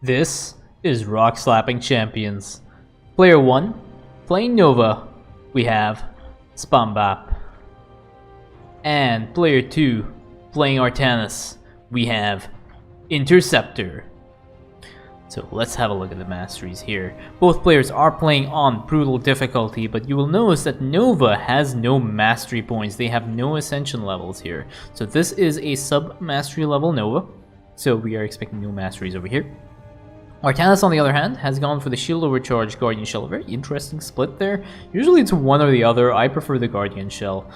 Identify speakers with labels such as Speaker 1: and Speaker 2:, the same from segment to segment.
Speaker 1: This is Rockslapping Champions. Player 1, playing Nova, we have Spambap. And player 2, playing Artanis, we have Interceptor. So let's have a look at the masteries here. Both players are playing on brutal difficulty, but you will notice that Nova has no mastery points. They have no ascension levels here. So this is a sub-mastery level Nova. So we are expecting no masteries over here. Artanis, on the other hand, has gone for the Shield Overcharge Guardian Shell. Very interesting split there. Usually it's one or the other. I prefer the Guardian Shell.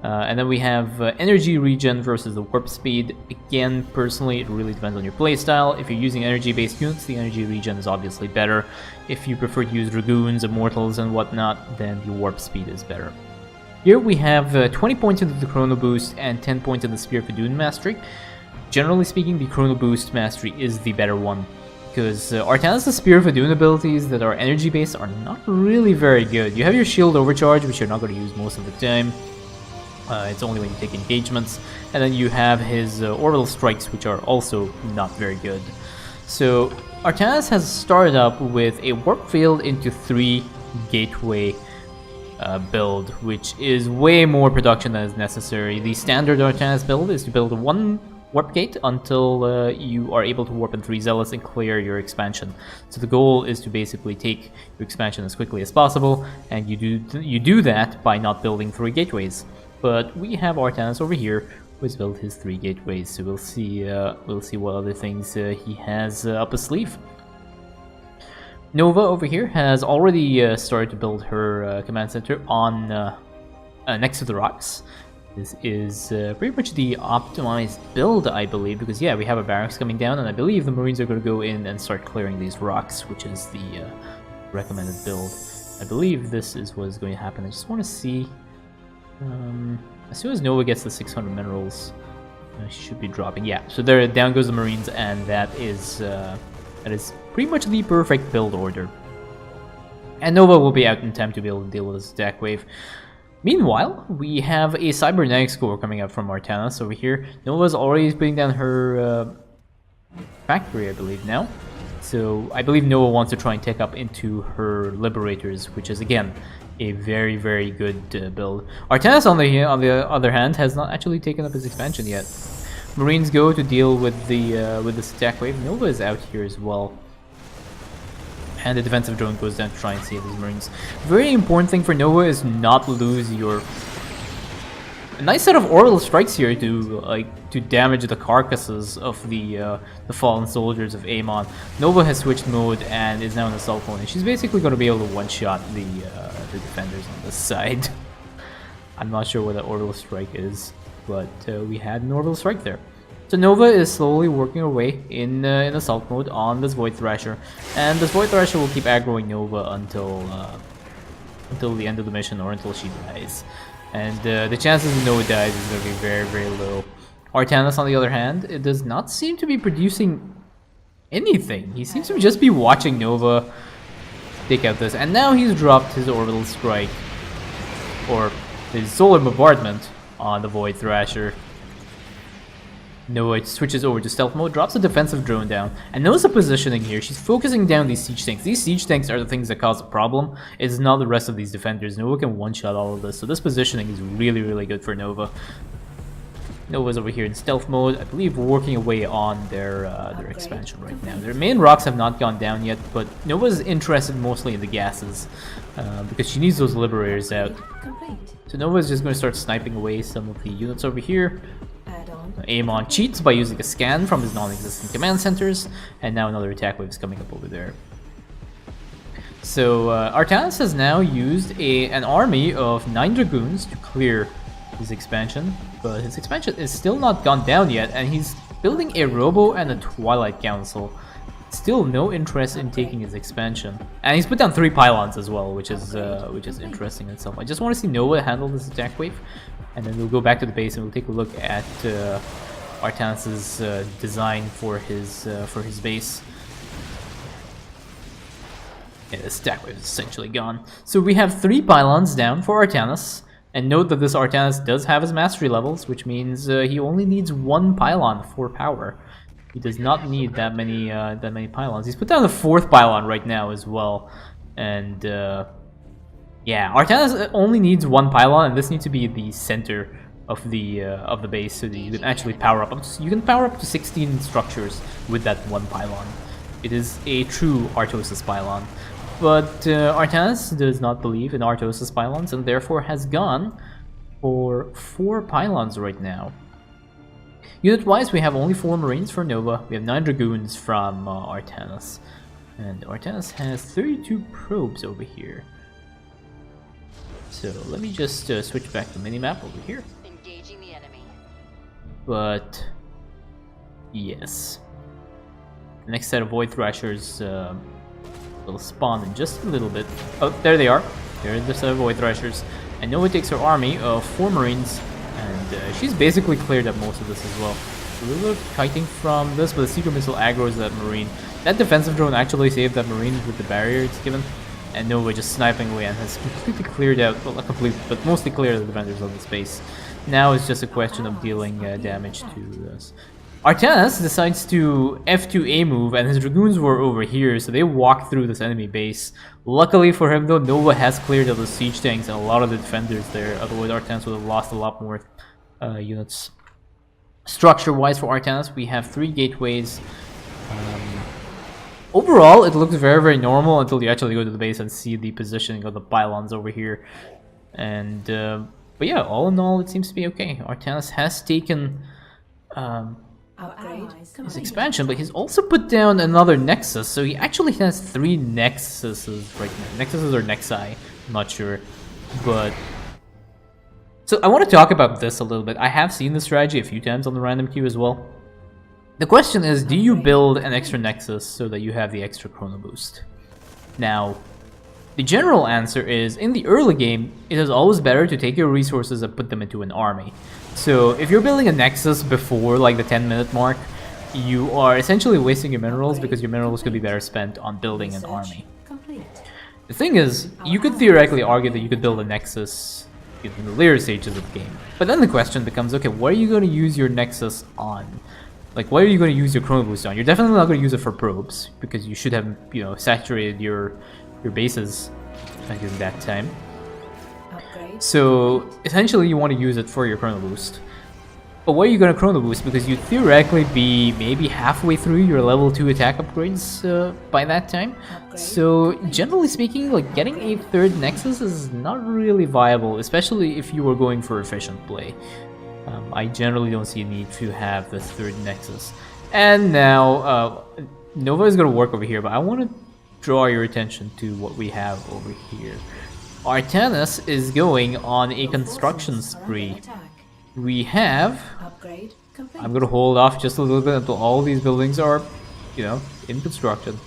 Speaker 1: And then we have Energy Regen versus the Warp Speed. Again, personally, it really depends on your playstyle. If you're using energy-based units, the Energy Regen is obviously better. If you prefer to use Dragoons, Immortals, and whatnot, then the Warp Speed is better. Here we have 20 points into the Chrono Boost and 10 points in the Spear of Dune Mastery. Generally speaking, the Chrono Boost Mastery is the better one, because Artanis' Spear of Dune abilities that are energy-based are not really very good. You have your Shield Overcharge, which you're not going to use most of the time. It's only when you take engagements. And then you have his Orbital Strikes, which are also not very good. So Artanis has started up with a Warp Field into 3 Gateway build, which is way more production than is necessary. The standard Artanis build is to build 1 Warp Gate until you are able to warp in 3 Zealots and clear your expansion. So the goal is to basically take your expansion as quickly as possible, and you do that by not building 3 gateways. But we have Artanis over here, who has built his 3 gateways. So we'll see what other things he has up his sleeve. Nova over here has already started to build her command center on next to the rocks. This is pretty much the optimized build, I believe, because yeah, we have a barracks coming down, and I believe the Marines are going to go in and start clearing these rocks, which is the recommended build. I believe this is what is going to happen. I just want to see. As soon as Nova gets the 600 minerals, she should be dropping. Yeah, so there, down goes the Marines, and that is pretty much the perfect build order. And Nova will be out in time to be able to deal with this attack wave. Meanwhile, we have a Cybernetics Core coming out from Artanis over here. Nova's already putting down her factory, I believe, now. So I believe Nova wants to try and take up into her Liberators, which is, again, a very, very good build. Artanis, on the other hand, has not actually taken up his expansion yet. Marines go to deal with this attack wave. Nova is out here as well. And the defensive drone goes down to try and save these Marines. Very important thing for Nova is not lose your... A nice set of orbital strikes here to damage the carcasses of the fallen soldiers of Amon. Nova has switched mode and is now in the assault mode, and she's basically going to be able to one-shot the defenders on this side. I'm not sure what that orbital strike is, but we had an orbital strike there. So Nova is slowly working her way in assault mode on this Void Thrasher, and this Void Thrasher will keep aggroing Nova until the end of the mission or until she dies. And the chances of Nova dies is going to be very, very low. Artanis, on the other hand, it does not seem to be producing anything. He seems to just be watching Nova take out this. And now he's dropped his Orbital Strike, or his Solar Bombardment, on the Void Thrasher. Nova switches over to stealth mode, drops a defensive drone down, and notice the positioning here. She's focusing down these siege tanks. These siege tanks are the things that cause the problem. It's not the rest of these defenders. Nova can one-shot all of this, so this positioning is really, really good for Nova. Nova's over here in stealth mode, I believe working away on their expansion right now. Their main rocks have not gone down yet, but Nova's interested mostly in the gases, because she needs those liberators out. So Nova's just going to start sniping away some of the units over here. Amon cheats by using a scan from his non-existent command centers, and now another attack wave is coming up over there. So Artanis has now used an army of 9 Dragoons to clear his expansion, but his expansion is still not gone down yet, and he's building a Robo and a Twilight Council. Still no interest in taking his expansion, and he's put down 3 pylons as well, which is interesting in itself. I just want to see Nova handle this attack wave, and then we'll go back to the base and we'll take a look at Artanis' design for his base. Yeah, this attack wave is essentially gone. So we have 3 pylons down for Artanis, and note that this Artanis does have his mastery levels, which means he only needs 1 pylon for power. He does not need that many pylons. He's put down the 4th pylon right now as well, and yeah, Artanis only needs 1 pylon, and this needs to be the center of the base, so that you can actually power up. You can power up to 16 structures with that 1 pylon. It is a true Artosis pylon. But Artanis does not believe in Artosis pylons, and therefore has gone for 4 pylons right now. Unit-wise, we have only 4 Marines for Nova. We have 9 Dragoons from Artanis. And Artanis has 32 probes over here. So let me just switch back to minimap over here.
Speaker 2: Engaging the enemy.
Speaker 1: But yes, the next set of Void Thrashers will spawn in just a little bit. Oh, there they are. There's the set of Void Thrashers. And Nova takes her army of 4 Marines, and she's basically cleared up most of this as well. A little bit of kiting from this, but the Secret Missile aggroes that Marine. That defensive drone actually saved that Marine with the barrier it's given. And Nova just sniping away and has completely cleared out, well, not completely, but mostly cleared the defenders of the space. Now it's just a question of dealing damage to this. Artanis decides to F2A move, and his Dragoons were over here, so they walk through this enemy base. Luckily for him though, Nova has cleared out the siege tanks and a lot of the defenders there, otherwise Artanis would have lost a lot more units. Structure-wise for Artanis, we have 3 gateways. Overall, it looks very, very normal until you actually go to the base and see the positioning of the pylons over here. And, but yeah, all in all, it seems to be okay. Artanis has taken his expansion, but he's also put down another Nexus, so he actually has 3 Nexuses right now. Nexuses or Nexi, I'm not sure. But so I want to talk about this a little bit. I have seen this strategy a few times on the random queue as well. The question is, do you build an extra Nexus so that you have the extra Chrono Boost? Now, the general answer is, in the early game, it is always better to take your resources and put them into an army. So if you're building a Nexus before like the 10-minute mark, you are essentially wasting your minerals because your minerals could be better spent on building an army. The thing is, you could theoretically argue that you could build a Nexus in the later stages of the game. But then the question becomes, okay, what are you going to use your Nexus on? Like, what are you going to use your Chrono Boost on? You're definitely not going to use it for probes, because you should have, you know, saturated your bases during that time. So, essentially, you want to use it for your Chrono Boost. But what are you going to Chrono Boost? Because you'd theoretically be maybe halfway through your level 2 attack upgrades by that time. So, generally speaking, like, getting a 3rd Nexus is not really viable, especially if you were going for efficient play. I generally don't see a need to have this 3rd Nexus. And now, Nova is going to work over here, but I want to draw your attention to what we have over here. Artanis is going on a construction spree. We have... I'm going to hold off just a little bit until all these buildings are, you know, in construction.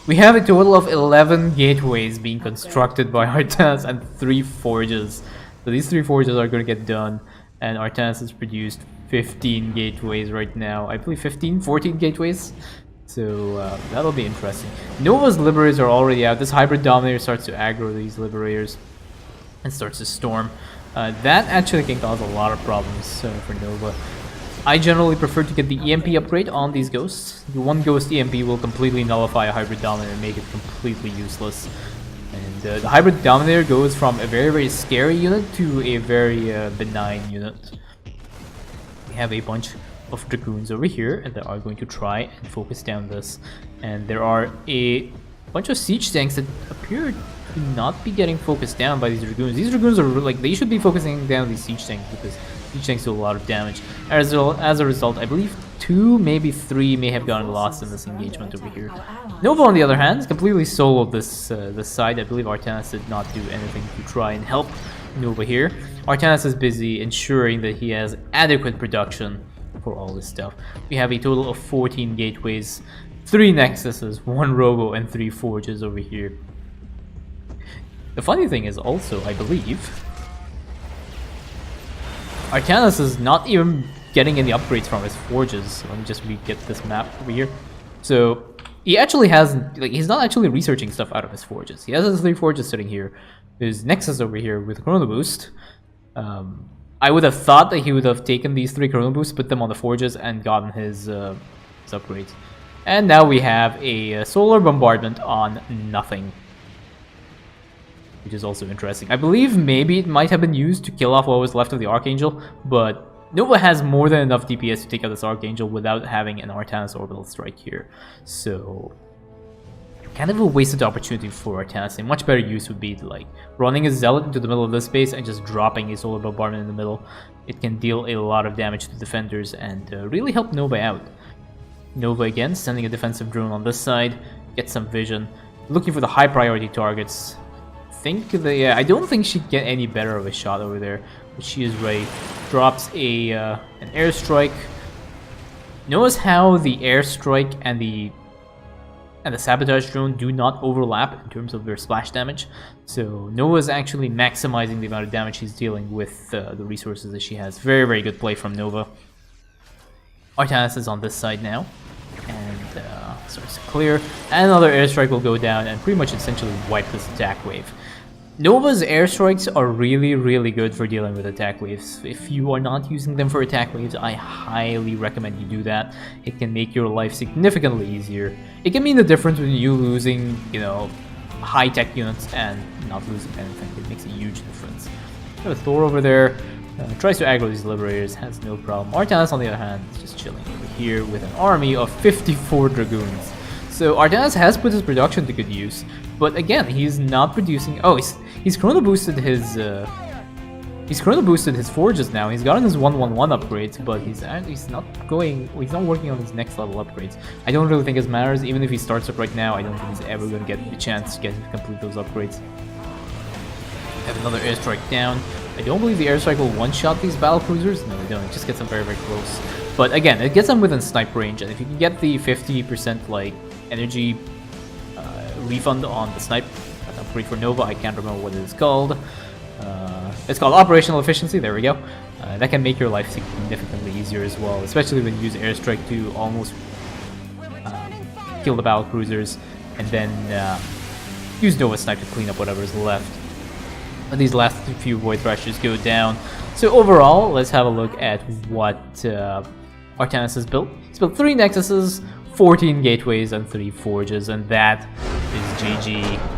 Speaker 1: We have a total of 11 gateways being constructed by Artanis and 3 forges. So these 3 forges are going to get done. And Artanis has produced 15 gateways right now. I believe 14 gateways. So that'll be interesting. Nova's Liberators are already out. This Hybrid Dominator starts to aggro these Liberators and starts to storm. That actually can cause a lot of problems for Nova. I generally prefer to get the EMP upgrade on these Ghosts. The 1 Ghost EMP will completely nullify a Hybrid Dominator and make it completely useless. And the Hybrid Dominator goes from a very, very scary unit to a very benign unit. We have a bunch of Dragoons over here, and they are going to try and focus down this. And there are a bunch of Siege Tanks that appear to not be getting focused down by these Dragoons. These Dragoons are like, they should be focusing down these Siege Tanks because Siege Tanks do a lot of damage. As a result, I believe 2, maybe 3 may have gotten lost in this engagement over here. Nova, on the other hand, completely soloed this side. I believe Artanis did not do anything to try and help Nova here. Artanis is busy ensuring that he has adequate production for all this stuff. We have a total of 14 gateways, 3 Nexuses, 1 Robo, and 3 Forges over here. The funny thing is also, I believe, Artanis is not even getting any upgrades from his forges. So let me just get this map over here. So he actually has, like, he's not actually researching stuff out of his forges. He has his 3 forges sitting here. There's Nexus over here with Chrono Boost. I would have thought that he would have taken these 3 Chrono Boosts, put them on the forges, and gotten his his upgrades. And now we have a solar bombardment on nothing, which is also interesting. I believe maybe it might have been used to kill off what was left of the Archangel, but Nova has more than enough DPS to take out this Archangel without having an Artanis orbital strike here. So, kind of a wasted opportunity for Artanis. A much better use would be like running a Zealot into the middle of this space and just dropping a solar bombardment in the middle. It can deal a lot of damage to defenders and really help Nova out. Nova again, sending a defensive drone on this side, get some vision, looking for the high priority targets. I don't think she'd get any better of a shot over there, but she is ready. Drops an airstrike. Notice how the airstrike and the sabotage drone do not overlap in terms of their splash damage. So Nova's actually maximizing the amount of damage she's dealing with the resources that she has. Very, very good play from Nova. Artanis is on this side now, and starts to clear. And another airstrike will go down and pretty much essentially wipe this attack wave. Nova's airstrikes are really, really good for dealing with attack waves. If you are not using them for attack waves, I highly recommend you do that. It can make your life significantly easier. It can mean the difference between you losing, you know, high-tech units and not losing anything. It makes a huge difference. Got a Thor over there. Tries to aggro these Liberators, has no problem. Artanis, on the other hand, is just chilling over here with an army of 54 Dragoons. So Artanis has put his production to good use, but again, he's not producing. Oh, he's chrono boosted his forges now. He's gotten his 111 upgrades, but he's not working on his next level upgrades. I don't really think it matters. Even if he starts up right now, I don't think he's ever going to get the chance to complete those upgrades. We have another airstrike down. I don't believe the airstrike will one-shot these battle cruisers. No, they don't. It just gets them very, very close. But again, it gets them within snipe range, and if you can get the 50% like energy refund on the snipe upgrade for Nova, I can't remember what it is called. It's called operational efficiency. There we go. That can make your life significantly easier as well, especially when you use airstrike to almost kill the battle cruisers, and then use Nova snipe to clean up whatever's left. These last few Void Thrashers go down. So overall, let's have a look at what Artanis has built. He's built 3 Nexuses, 14 Gateways, and 3 Forges, and that is GG.